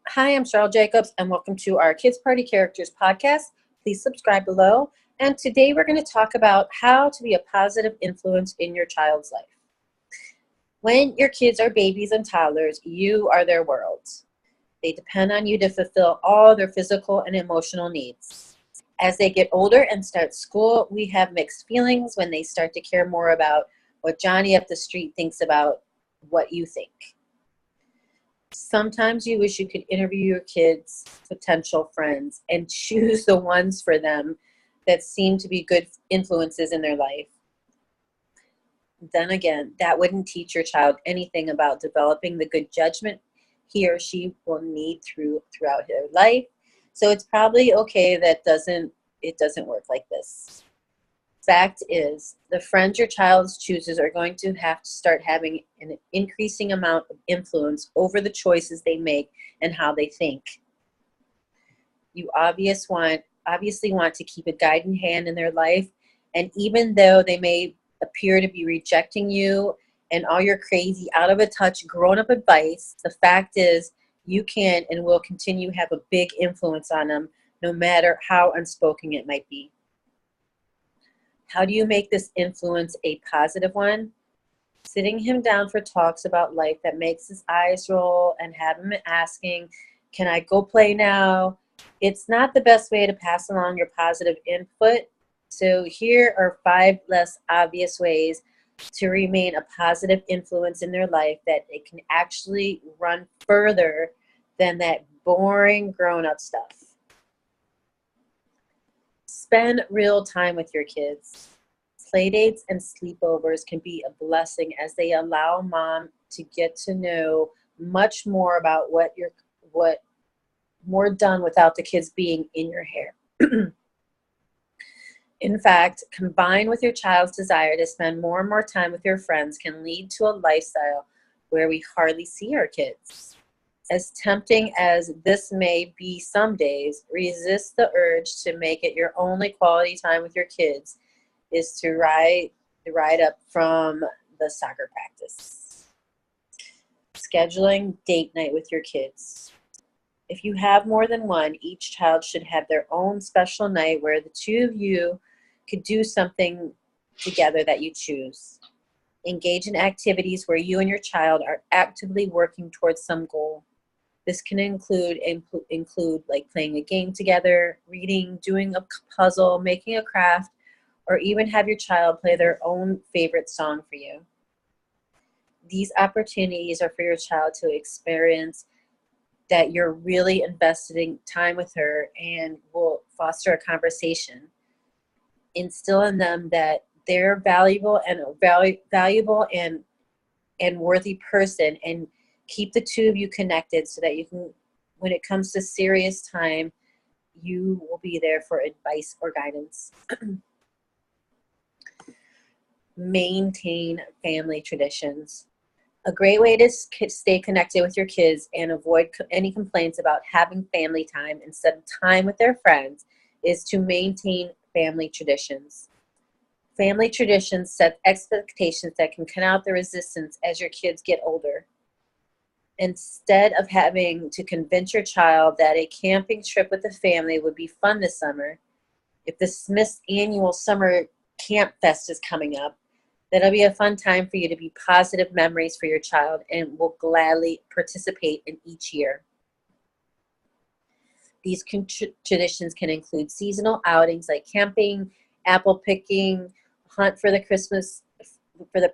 Hi, I'm Cheryl Jacobs, and welcome to our Kids Party Characters podcast. Please subscribe below. And today we're going to talk about how to be a positive influence in your child's life. When your kids are babies and toddlers, you are their world. They depend on you to fulfill all their physical and emotional needs. As they get older and start school, we have mixed feelings when they start to care more about what Johnny up the street thinks about what you think. Sometimes you wish you could interview your kids' potential friends and choose the ones for them that seem to be good influences in their life. Then again, that wouldn't teach your child anything about developing the good judgment he or she will need throughout their life. So it's probably okay that it doesn't work like this. Fact is, the friends your child chooses are going to have to start having an increasing amount of influence over the choices they make and how they think. You obviously want to keep a guiding hand in their life, and even though they may appear to be rejecting you and all your crazy, out of touch, grown-up advice, the fact is you can and will continue to have a big influence on them, no matter how unspoken it might be. How do you make this influence a positive one? Sitting him down for talks about life that makes his eyes roll and have him asking, "Can I go play now?" It's not the best way to pass along your positive input. So here are 5 less obvious ways to remain a positive influence in their life that it can actually run further than that boring grown-up stuff. Spend real time with your kids. Playdates and sleepovers can be a blessing as they allow mom to get to know much more about what more done without the kids being in your hair. In fact, combined with your child's desire to spend more and more time with your friends can lead to a lifestyle where we hardly see our kids. As tempting as this may be some days, resist the urge to make it your only quality time with your kids is to ride up from the soccer practice. Scheduling date night with your kids. If you have more than one, each child should have their own special night where the two of you could do something together that you choose. Engage in activities where you and your child are actively working towards some goal. This can include like playing a game together, reading, doing a puzzle, making a craft, or even have your child play their own favorite song for you. These opportunities are for your child to experience that you're really invested in time with her and will foster a conversation. Instill in them that they're valuable and worthy person, and keep the two of you connected so that you can, when it comes to serious time, you will be there for advice or guidance. Maintain family traditions. A great way to stay connected with your kids and avoid any complaints about having family time instead of time with their friends is to maintain family traditions. Family traditions set expectations that can cut out the resistance as your kids get older. Instead of having to convince your child that a camping trip with the family would be fun this summer, if the Smith's annual summer camp fest is coming up, that'll be a fun time for you to be positive memories for your child and will gladly participate in each year. These traditions can include seasonal outings like camping, apple picking, hunt for the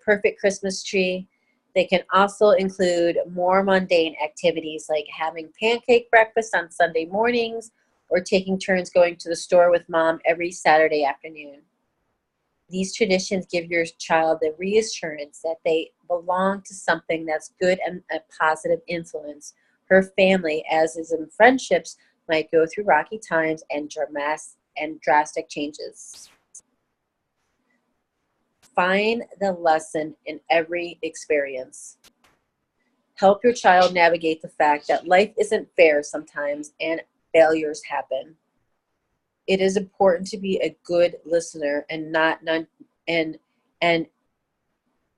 perfect Christmas tree. They can also include more mundane activities like having pancake breakfast on Sunday mornings or taking turns going to the store with mom every Saturday afternoon. These traditions give your child the reassurance that they belong to something that's good and a positive influence. Her family, as is in friendships, might go through rocky times and drastic changes. Find the lesson in every experience. Help your child navigate the fact that life isn't fair sometimes and failures happen. It is important to be a good listener and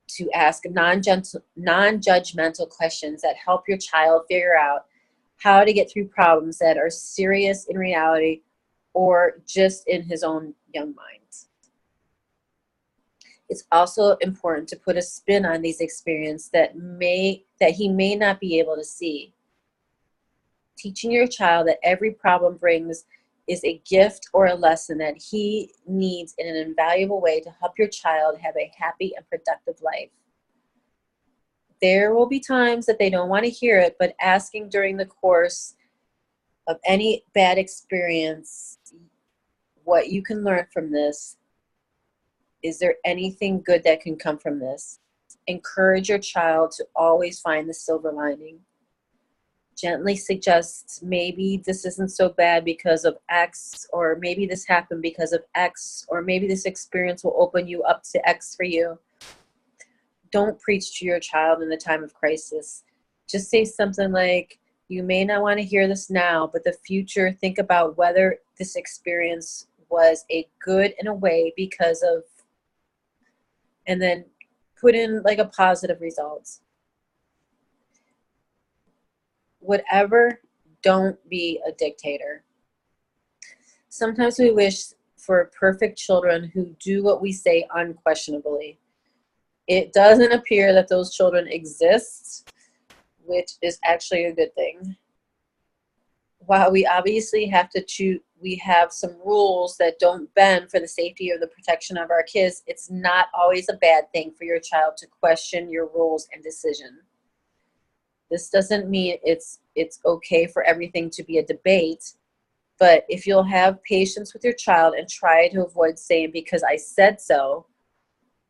to ask non-judgmental questions that help your child figure out how to get through problems that are serious in reality or just in his own young mind. It's also important to put a spin on these experiences that he may not be able to see. Teaching your child that every problem brings is a gift or a lesson that he needs in an invaluable way to help your child have a happy and productive life. There will be times that they don't want to hear it, but asking during the course of any bad experience what you can learn from this. Is there anything good that can come from this? Encourage your child to always find the silver lining. Gently suggest maybe this isn't so bad because of X, or maybe this happened because of X, or maybe this experience will open you up to X for you. Don't preach to your child in the time of crisis. Just say something like, you may not want to hear this now, but the future, think about whether this experience was a good in a way because of, and then put in like a positive results. Whatever, don't be a dictator. Sometimes we wish for perfect children who do what we say unquestionably. It doesn't appear that those children exist, which is actually a good thing. While we obviously have to choose, we have some rules that don't bend for the safety or the protection of our kids, it's not always a bad thing for your child to question your rules and decision. This doesn't mean it's okay for everything to be a debate, but if you'll have patience with your child and try to avoid saying because I said so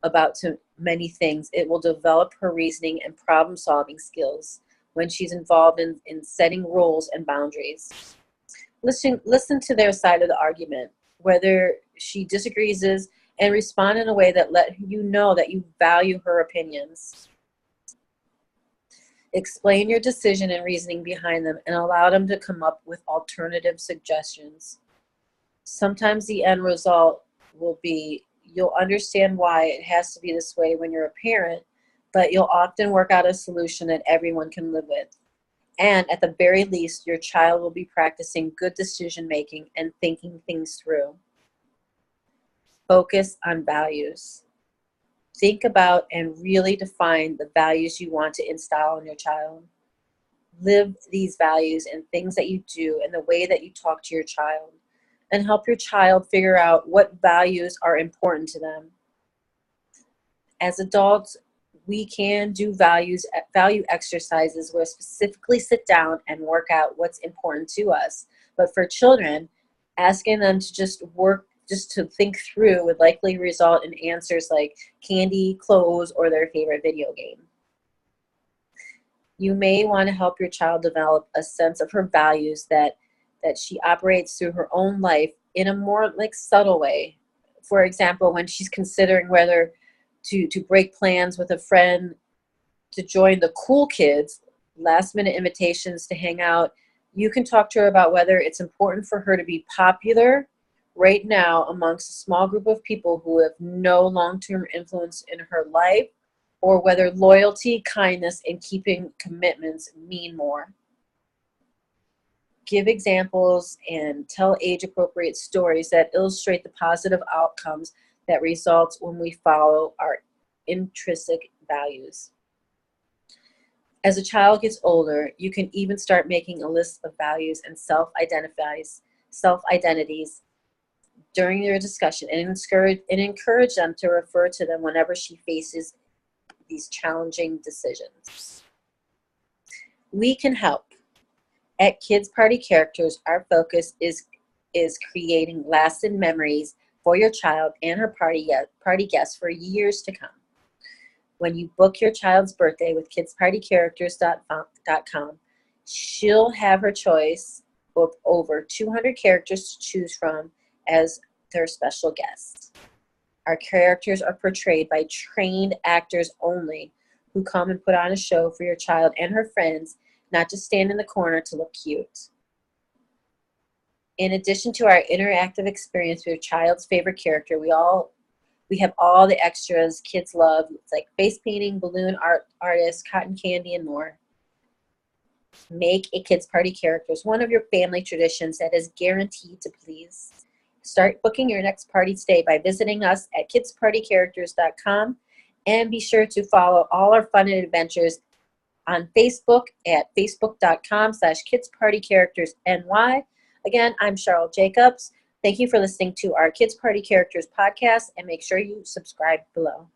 about too many things, it will develop her reasoning and problem solving skills when she's involved in setting rules and boundaries. Listen to their side of the argument, whether she disagrees, and respond in a way that let you know that you value her opinions. Explain your decision and reasoning behind them and allow them to come up with alternative suggestions. Sometimes the end result will be you'll understand why it has to be this way when you're a parent, but you'll often work out a solution that everyone can live with. And at the very least, your child will be practicing good decision making and thinking things through. Focus on values. Think about and really define the values you want to install in your child. Live these values and things that you do and the way that you talk to your child, and help your child figure out what values are important to them. As adults, we can do value exercises where specifically sit down and work out what's important to us. But for children, asking them to just to think through would likely result in answers like candy, clothes, or their favorite video game. You may want to help your child develop a sense of her values that she operates through her own life in a more like subtle way. For example, when she's considering whether to break plans with a friend to join the cool kids, last minute invitations to hang out, you can talk to her about whether it's important for her to be popular right now amongst a small group of people who have no long-term influence in her life, or whether loyalty, kindness, and keeping commitments mean more. Give examples and tell age-appropriate stories that illustrate the positive outcomes that result when we follow our intrinsic values. As a child gets older, you can even start making a list of values and self-identities during your discussion, and encourage them to refer to them whenever she faces these challenging decisions. We can help. At Kids Party Characters, our focus is creating lasting memories for your child and her party guests for years to come. When you book your child's birthday with kidspartycharacters.com, she'll have her choice of over 200 characters to choose from as their special guests. Our characters are portrayed by trained actors only, who come and put on a show for your child and her friends, not just stand in the corner to look cute. In addition to our interactive experience with your child's favorite character, we have all the extras kids love. It's like face painting, balloon artists, cotton candy, and more. Make a Kids Party Characters one of your family traditions that is guaranteed to please. Start booking your next party today by visiting us at kidspartycharacters.com, and be sure to follow all our fun and adventures on Facebook at facebook.com/kidspartycharactersny. Again, I'm Cheryl Jacobs. Thank you for listening to our Kids Party Characters podcast, and make sure you subscribe below.